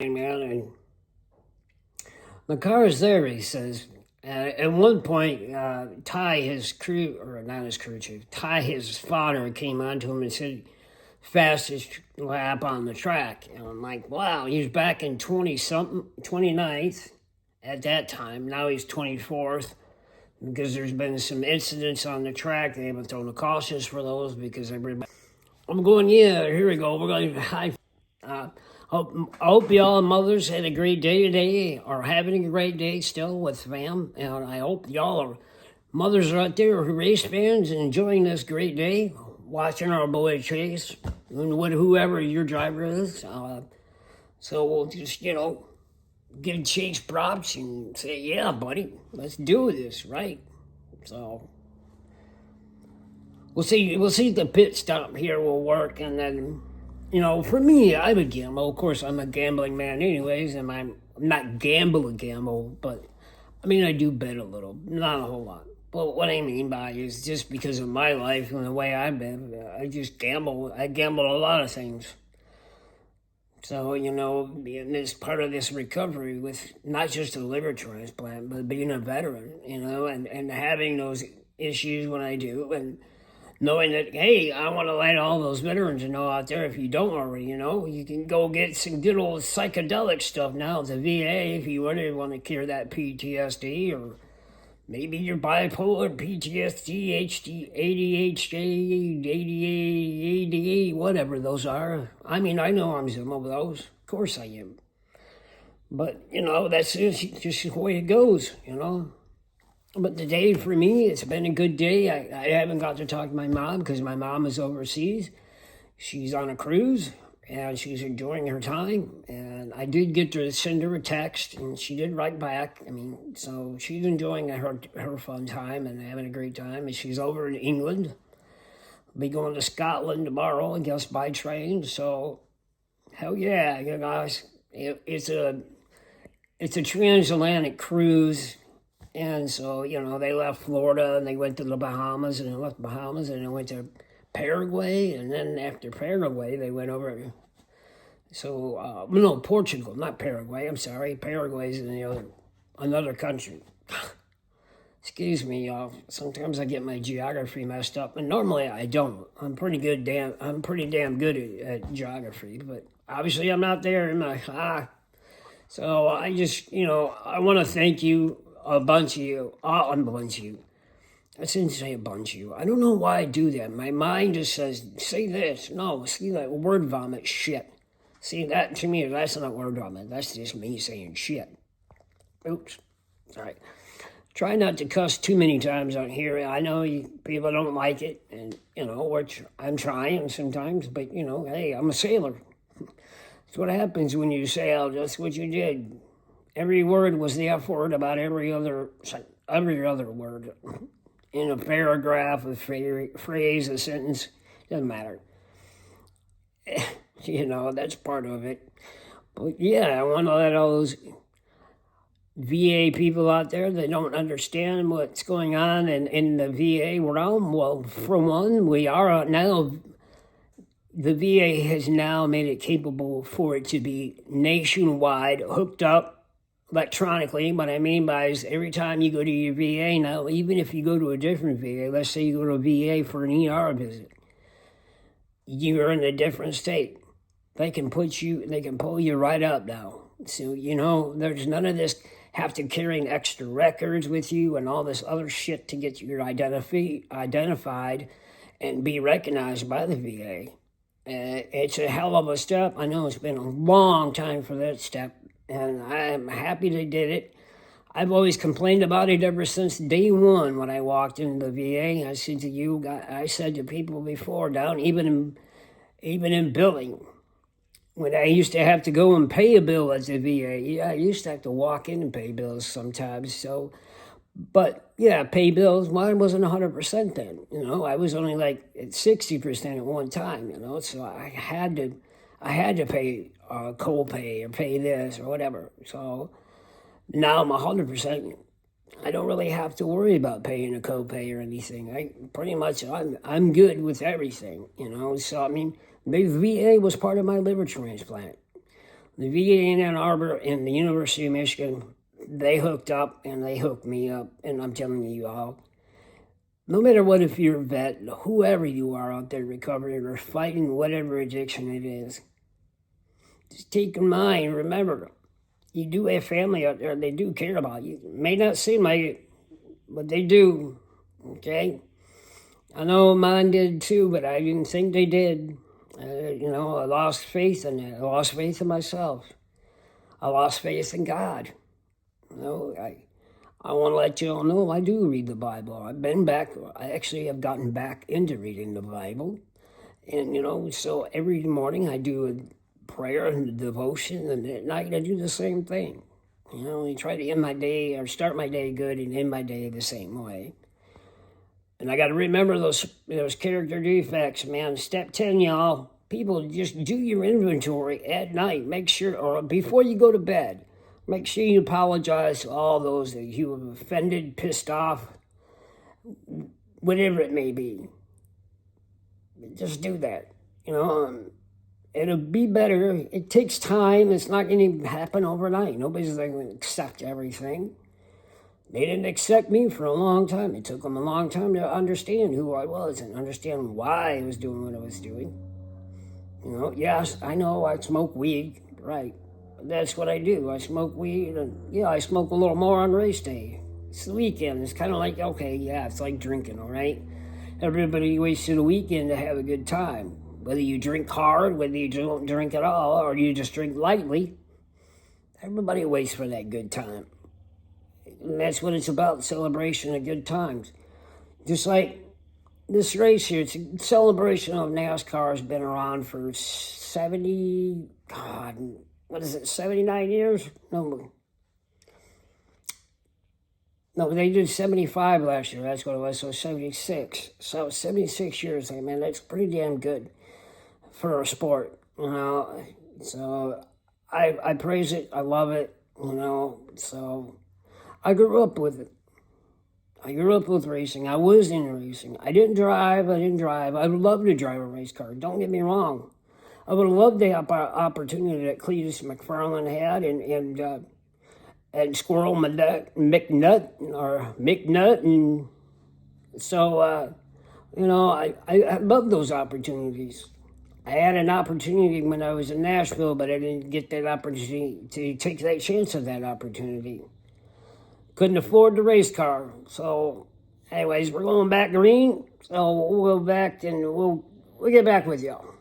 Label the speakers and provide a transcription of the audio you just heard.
Speaker 1: man, and the car is there, he says. At one point, Ty, his crew, or not his crew chief, Ty, his father, came on to him and said, fastest lap on the track. And I'm like, wow, he's back in 20 something, 29th at that time. Now he's 24th because there's been some incidents on the track. They haven't thrown the cautions for those because everybody. I'm going, yeah, here we go. We're going to high. I hope y'all mothers had a great day today, or having a great day still with fam. And I hope y'all are mothers out there who race fans and enjoying this great day, watching our boy Chase, and whoever your driver is. So we'll just, give Chase props and say, yeah, buddy, let's do this, right? So we'll see if the pit stop here will work, and then. For me, I would gamble. Of course, I'm a gambling man anyways, and I'm not gamble, but, I do bet a little, not a whole lot. But what I mean by is just because of my life and the way I've been, I just gamble. I gamble a lot of things. So, being this part of this recovery with not just a liver transplant, but being a veteran, and having those issues when I do, and knowing that, hey, I want to let all those veterans know out there, if you don't already, you can go get some good old psychedelic stuff now at the VA if you really want to cure that PTSD, or maybe you're bipolar, PTSD, ADHD, ADA, whatever those are. I know I'm some of those. Of course I am. But, that's just the way it goes, But today, for me, it's been a good day. I haven't got to talk to my mom because my mom is overseas. She's on a cruise, and she's enjoying her time. And I did get to send her a text, and she did write back. So she's enjoying her fun time and having a great time. And she's over in England. I'll be going to Scotland tomorrow, I guess, by train. So, hell yeah, guys. It's a transatlantic cruise. And so, they left Florida and they went to the Bahamas, and they left Bahamas and they went to Paraguay. And then after Paraguay, they went over. So, no, Portugal, not Paraguay. I'm sorry. Paraguay is in another country. Excuse me, y'all. Sometimes I get my geography messed up, and normally I don't. I'm pretty damn good at geography, but obviously I'm not there. So I just, I want to thank you. A bunch of you. I shouldn't say a bunch of you. I don't know why I do that. My mind just says, say this. No, see that word vomit shit. See, that to me, that's not word vomit. That's just me saying shit. Oops. All right. Try not to cuss too many times on here. I know people don't like it, and, which I'm trying sometimes, but, hey, I'm a sailor. That's what happens when you sail. That's what you did. Every word was the F word about every other word in a paragraph, a phrase, a sentence. Doesn't matter. That's part of it. But yeah, I want to let all those VA people out there that don't understand what's going on in the VA realm. Well, for one, we are now. The VA has now made it capable for it to be nationwide, hooked up electronically. What I mean by is every time you go to your VA now, even if you go to a different VA, let's say you go to a VA for an ER visit, you're in a different state. They can pull you right up now. So, there's none of this have to carrying extra records with you and all this other shit to get you identified and be recognized by the VA. It's a hell of a step. I know it's been a long time for that step, and I'm happy they did it. I've always complained about it ever since day one when I walked into the VA. I said to people before, down even in billing, when I used to have to go and pay a bill at the VA. Yeah, I used to have to walk in and pay bills sometimes. So, but yeah, pay bills. Mine wasn't 100% then. I was only like at 60% at one time. So I had to pay co-pay or pay this or whatever. So now I'm 100%. I don't really have to worry about paying a co-pay or anything. I'm good with everything. So the VA was part of my liver transplant. The VA in Ann Arbor and the University of Michigan, they hooked up and they hooked me up. And I'm telling you all, no matter what, if you're a vet, whoever you are out there recovering or fighting whatever addiction it is, just take in mind, remember, you do have family out there. They do care about you. It may not seem like it, but they do, okay? I know mine did too, but I didn't think they did. I lost faith in it. I lost faith in myself. I lost faith in God. I want to let you all know I do read the Bible. I've been back. I actually have gotten back into reading the Bible. And, so every morning I do a prayer and a devotion, and at night I do the same thing. I try to end my day or start my day good and end my day the same way. And I got to remember those character defects, man. Step 10, y'all. People, just do your inventory at night. Make sure, or before you go to bed, make sure you apologize to all those that you have offended, pissed off, whatever it may be. Just do that. It'll be better. It takes time. It's not going to happen overnight. Nobody's going to accept everything. They didn't accept me for a long time. It took them a long time to understand who I was and understand why I was doing what I was doing. Yes, I know I smoke weed, right. But that's what I do. I smoke weed, and I smoke a little more on race day. It's the weekend. It's kind of like, okay, yeah, it's like drinking, all right? Everybody waits to the weekend to have a good time. Whether you drink hard, whether you don't drink at all, or you just drink lightly, everybody waits for that good time. And that's what it's about, celebration of good times. Just like this race here, it's a celebration of NASCAR has been around for 79 years? No, they did 75 last year, that's what it was, so 76. So 76 years, man, that's pretty damn good for a sport, So I praise it, I love it, so I grew up with it. I grew up with racing. I was in racing. I didn't drive. I would love to drive a race car. Don't get me wrong. I would have loved the opportunity that Cletus McFarland had and Squirrel McNutt. And so, I love those opportunities. I had an opportunity when I was in Nashville, but I didn't get that opportunity to take that chance of that opportunity. Couldn't afford the race car. So, anyways, we're going back green. So we'll go back and we'll get back with y'all.